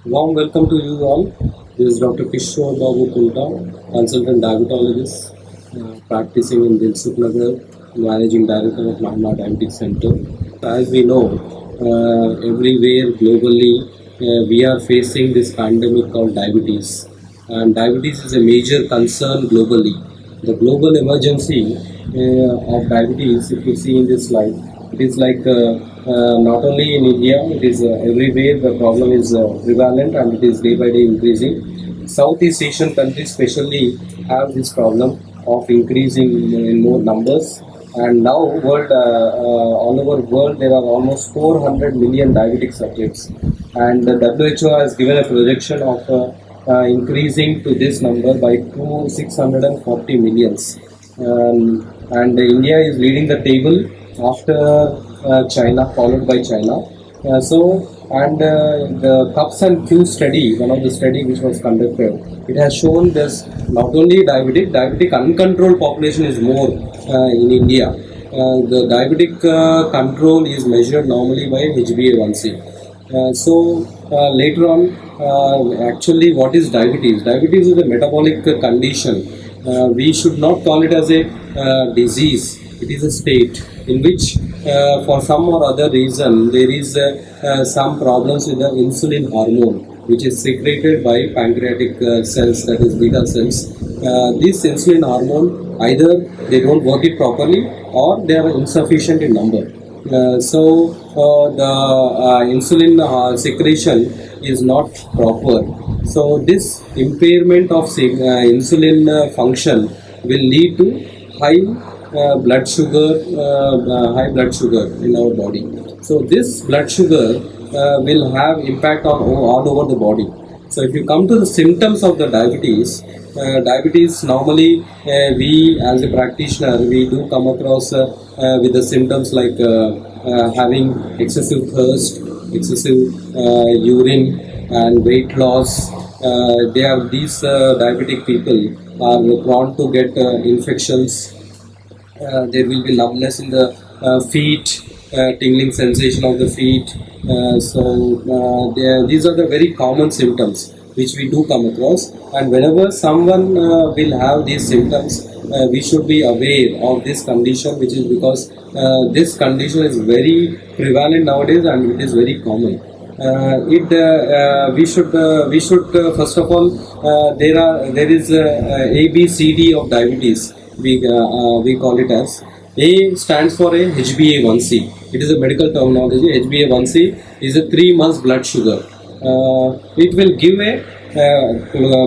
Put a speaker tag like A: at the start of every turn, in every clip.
A: Warm welcome to you all. This is Dr. Kishore Babu Kunta, consultant diabetologist, practicing in Dilsukh Nagar, managing director of Mahima Diabetes Center. As we know, everywhere globally, we are facing this pandemic called diabetes, and diabetes is a major concern globally. The global emergency of diabetes, if you see in this slide, it is like not only in India, it is everywhere the problem is prevalent and it is day by day increasing. Southeast Asian countries especially have this problem of increasing in more numbers, and now all over world there are almost 400 million diabetic subjects, and the WHO has given a projection of increasing to this number by 640 millions. And India is leading the table after China, followed by China. The cups and Q study, one of the study which was conducted, it has shown this not only diabetic uncontrolled population is more in India. The diabetic control is measured normally by HbA1c. Later on, actually, what is diabetes? Diabetes is a metabolic condition. We should not call it as a disease. It is a state in which, for some or other reason, there is some problems with the insulin hormone, which is secreted by pancreatic cells, that is beta cells. This insulin hormone, either they don't work it properly or they are insufficient in number. The insulin secretion is not proper. So this impairment of insulin function will lead to high blood sugar in our body. So this blood sugar will have impact on all over the body. So if you come to the symptoms of the diabetes normally we as a practitioner we do come across with the symptoms like having excessive thirst, excessive urine and weight loss. These diabetic people are prone to get infections. There will be numbness in the feet, tingling sensation of the feet. These are the very common symptoms which we do come across, and whenever someone will have these symptoms, we should be aware of this condition, which is because this condition is very prevalent nowadays and it is very common. We should first of all there is ABCD of diabetes. We call it as A stands for a HbA1c. It is a medical terminology. HbA1c is a 3 months blood sugar. It will give a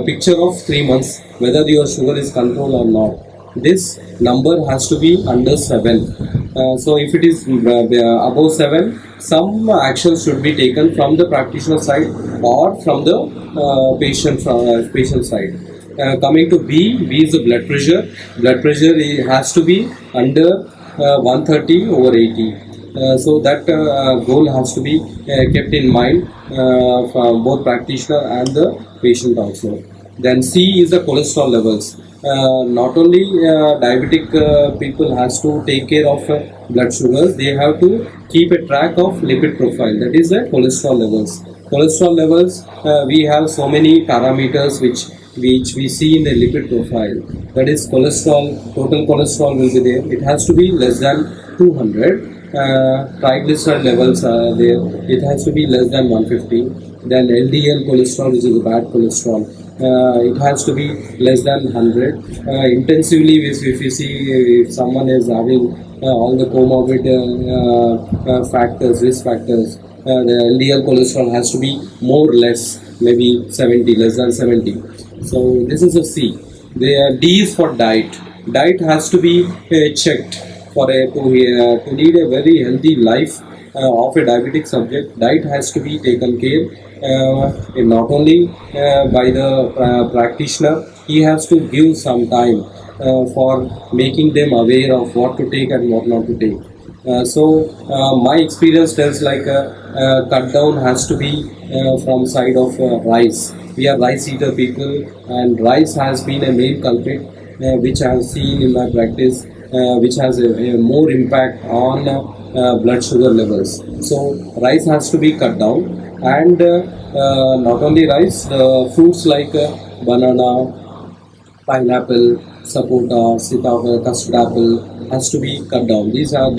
A: picture of 3 months whether your sugar is controlled or not. This number has to be under 7. So if it is above 7, some action should be taken from the practitioner side or from the patient side. Coming to B is the blood pressure. Blood pressure has to be under 130/80. So that goal has to be kept in mind from both practitioner and the patient also. Then C is the cholesterol levels. Not only diabetic people has to take care of blood sugars, they have to keep a track of lipid profile, that is the cholesterol levels. Cholesterol levels, we have so many parameters which we see in the lipid profile. That is cholesterol, total cholesterol will be there. It has to be less than 200. Triglyceride levels are there. It has to be less than 150. Then LDL cholesterol, which is a bad cholesterol. It has to be less than 100. Intensively, if you see if someone is having all the comorbid factors, risk factors, the LDL cholesterol has to be more or less, maybe 70, less than 70. So this is a C. The D is for diet. Diet has to be checked to lead a very healthy life of a diabetic subject. Diet has to be taken care not only by the practitioner. He has to give some time for making them aware of what to take and what not to take. My experience tells like cut down has to be from side of rice. We are rice eater people, and rice has been a main culprit which I have seen in my practice, which has a more impact on blood sugar levels. So rice has to be cut down, and not only rice, fruits like banana, pineapple, sapota, sitapal, custard apple has to be cut down. These are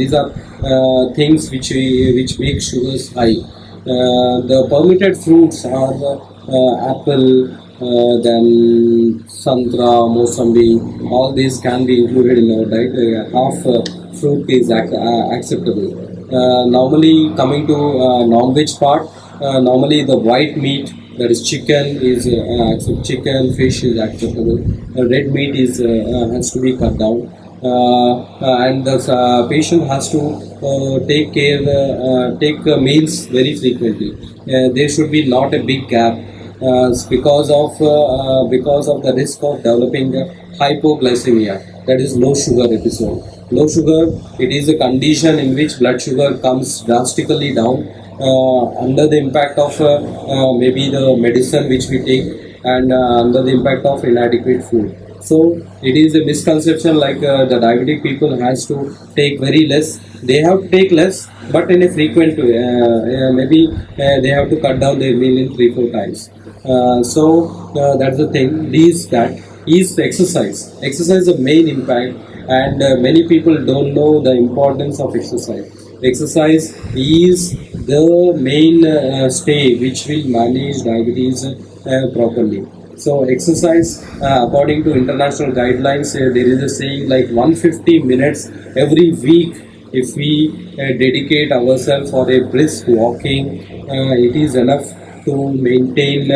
A: things which make sugars high. The permitted fruits are apple, then santra, mosambi. All these can be included in our diet. Half fruit is acceptable. Normally, coming to non-veg part, normally the white meat, that is chicken, is chicken, fish is acceptable. Red meat is has to be cut down, and the patient has to take meals very frequently. There should be not a big gap because of the risk of developing hypoglycemia, that is low sugar episode. Low sugar, it is a condition in which blood sugar comes drastically down under the impact of maybe the medicine which we take, and under the impact of inadequate food. So it is a misconception, like the diabetic people has to take very less. They have to take less, but in a frequent way. Maybe they have to cut down their meal in 3-4 times. That's the thing. That is exercise. Exercise is the main impact, and many people don't know the importance of exercise. Exercise is the main stay which will manage diabetes properly. So exercise, according to international guidelines, there is a saying like 150 minutes every week. If we dedicate ourselves for a brisk walking, it is enough to maintain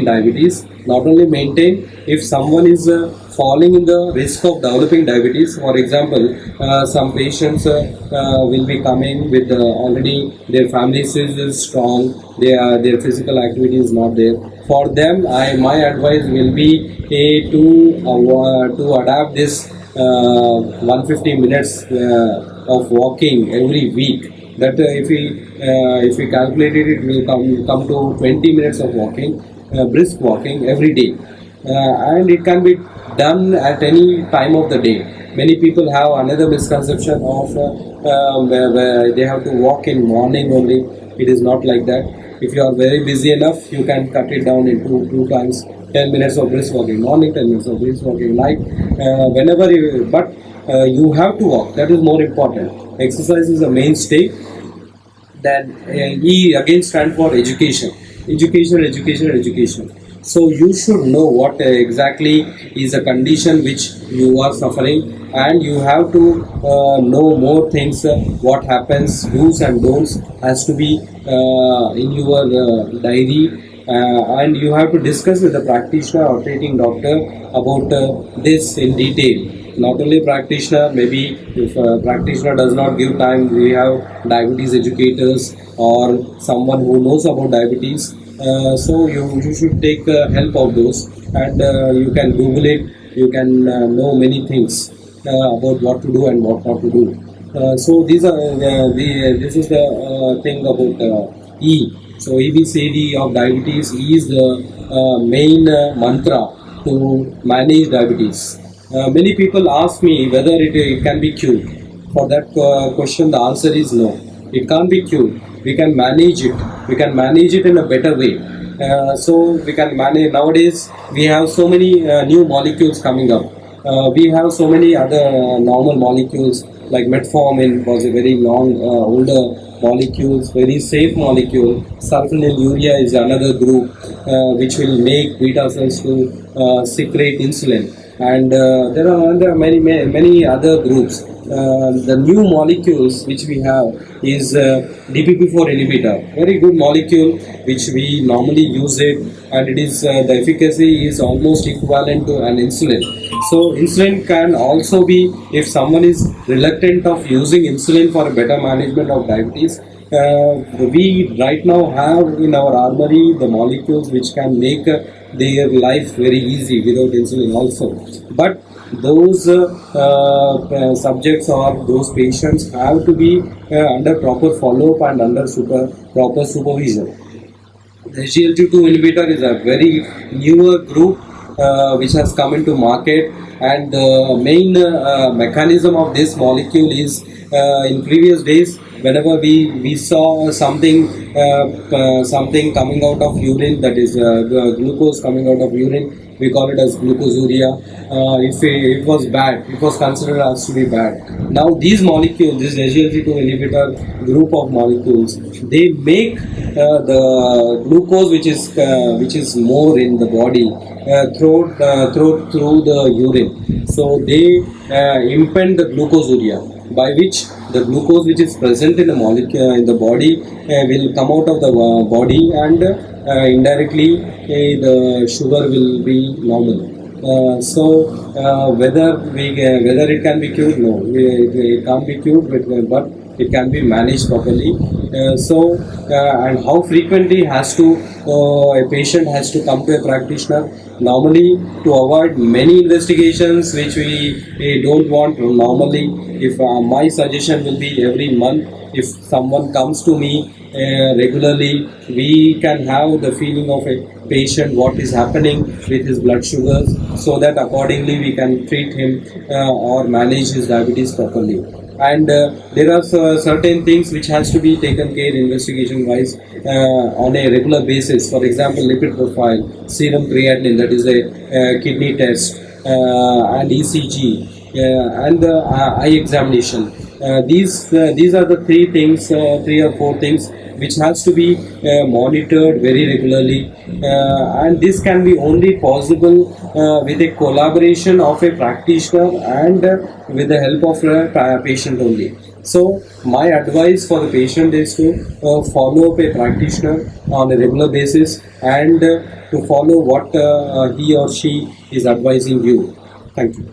A: diabetes. Not only maintain, if someone is falling in the risk of developing diabetes, for example, some patients will be coming with already their family is strong, their physical activity is not there. For them, my advice will be to adapt this 150 minutes of walking every week. That if we calculate it, it will come to 20 minutes of walking, brisk walking every day, and it can be done at any time of the day. Many people have another misconception of where they have to walk in morning only. It is not like that. If you are very busy enough, you can cut it down into two times. 10 minutes of brisk walking morning, 10 minutes of brisk walking night, whenever you, but you have to walk. That is more important. Exercise is a mainstay. Then E again stand for education. Education. So you should know what exactly is a condition which you are suffering, and you have to know more things. What happens, do's and don'ts has to be in your diary. And you have to discuss with the practitioner or treating doctor about this in detail. Not only practitioner, maybe if a practitioner does not give time, we have diabetes educators or someone who knows about diabetes. So you should take help of those, and you can Google it. You can know many things about what to do and what not to do. So these are this is the thing about E. So ABCD of diabetes is the main mantra to manage diabetes. Many people ask me whether it can be cured. For that question, the answer is no. It can't be cured. We can manage it. We can manage it in a better way. So we can manage. Nowadays, we have so many new molecules coming up. We have so many other normal molecules, like metformin was a very long older molecules, very safe molecule. Sulfonylurea is another group which will make beta cells to secrete insulin, and there are many other groups. The new molecules which we have is DPP4 inhibitor, very good molecule which we normally use it, and it is the efficacy is almost equivalent to an insulin. So insulin can also be, if someone is reluctant of using insulin for a better management of diabetes, we right now have in our armory the molecules which can make their life very easy without insulin also. But those subjects or those patients have to be under proper follow-up and under proper supervision. The SGLT2 inhibitor is a very newer group which has come into market, and the main mechanism of this molecule is in previous days whenever we saw something coming out of urine, that is glucose coming out of urine, we call it as glucosuria. If it was bad, it was considered as to be bad. Now these molecules, this SGLT2 inhibitor group of molecules, they make the glucose which is more in the body through the urine. So they impede the glucosuria, by which the glucose which is present in the molecule in the body will come out of the body, and indirectly the sugar will be normal. Whether it can be cured, no, it can't be cured, but it can be managed properly. And how frequently a patient has to come to a practitioner? Normally, to avoid many investigations which we don't want. Normally, if my suggestion will be every month, if someone comes to me regularly, we can have the feeling of a patient, what is happening with his blood sugars, so that accordingly we can treat him or manage his diabetes properly. And there are certain things which has to be taken care investigation wise on a regular basis. For example, lipid profile, serum creatinine, that is a kidney test, and ECG, and the eye examination. These are the three or four things which has to be monitored very regularly, and this can be only possible with a collaboration of a practitioner and with the help of a patient only. So my advice for the patient is to follow up a practitioner on a regular basis, and to follow what he or she is advising you. Thank you.